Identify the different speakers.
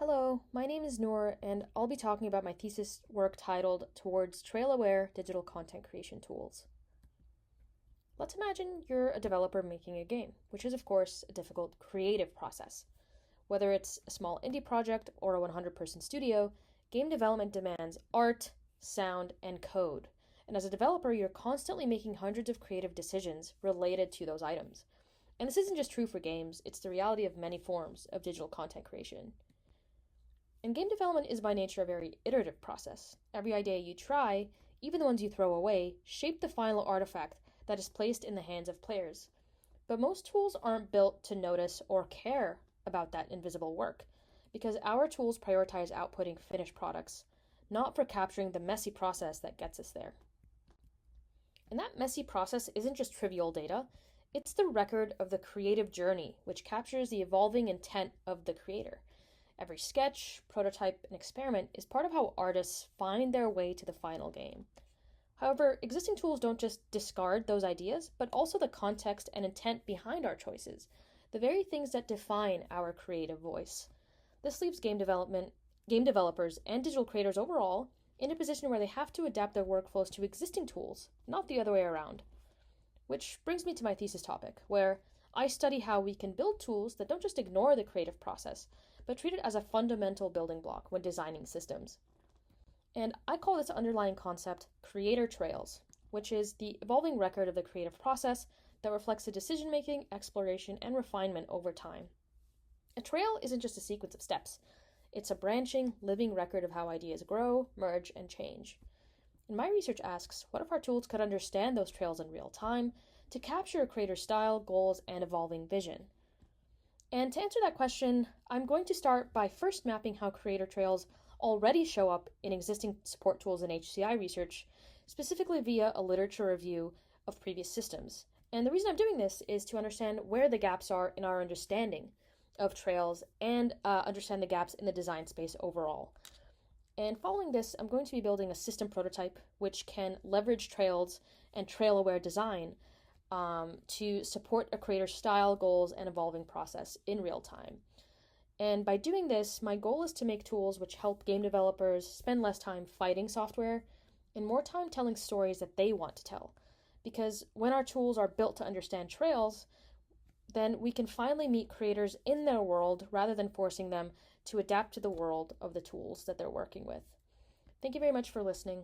Speaker 1: Hello, my name is Noor, and I'll be talking about my thesis work titled Towards Trail-Aware Digital Content Creation Tools. Let's imagine you're a developer making a game, which is, of course, a difficult creative process. Whether it's a small indie project or a 100-person studio, game development demands art, sound, and code. And as a developer, you're constantly making hundreds of creative decisions related to those items. And this isn't just true for games, it's the reality of many forms of digital content creation. And game development is by nature a very iterative process. Every idea you try, even the ones you throw away, shape the final artifact that is placed in the hands of players. But most tools aren't built to notice or care about that invisible work, because our tools prioritize outputting finished products, not for capturing the messy process that gets us there. And that messy process isn't just trivial data, it's the record of the creative journey, which captures the evolving intent of the creator. Every sketch, prototype, and experiment is part of how artists find their way to the final game. However, existing tools don't just discard those ideas, but also the context and intent behind our choices, the very things that define our creative voice. This leaves game developers, and digital creators overall in a position where they have to adapt their workflows to existing tools, not the other way around. Which brings me to my thesis topic, where I study how we can build tools that don't just ignore the creative process, but treat it as a fundamental building block when designing systems. And I call this underlying concept creator trails, which is the evolving record of the creative process that reflects the decision-making, exploration, and refinement over time. A trail isn't just a sequence of steps. It's a branching, living record of how ideas grow, merge, and change. And my research asks, what if our tools could understand those trails in real time to capture a creator's style, goals, and evolving vision? And to answer that question, I'm going to start by first mapping how creator trails already show up in existing support tools in HCI research, specifically via a literature review of previous systems. And the reason I'm doing this is to understand where the gaps are in our understanding of trails and understand the gaps in the design space overall. And following this, I'm going to be building a system prototype which can leverage trails and trail-aware design to support a creator's style, goals, and evolving process in real time. And by doing this, my goal is to make tools which help game developers spend less time fighting software and more time telling stories that they want to tell. Because when our tools are built to understand trails, then we can finally meet creators in their world rather than forcing them to adapt to the world of the tools that they're working with. Thank you very much for listening.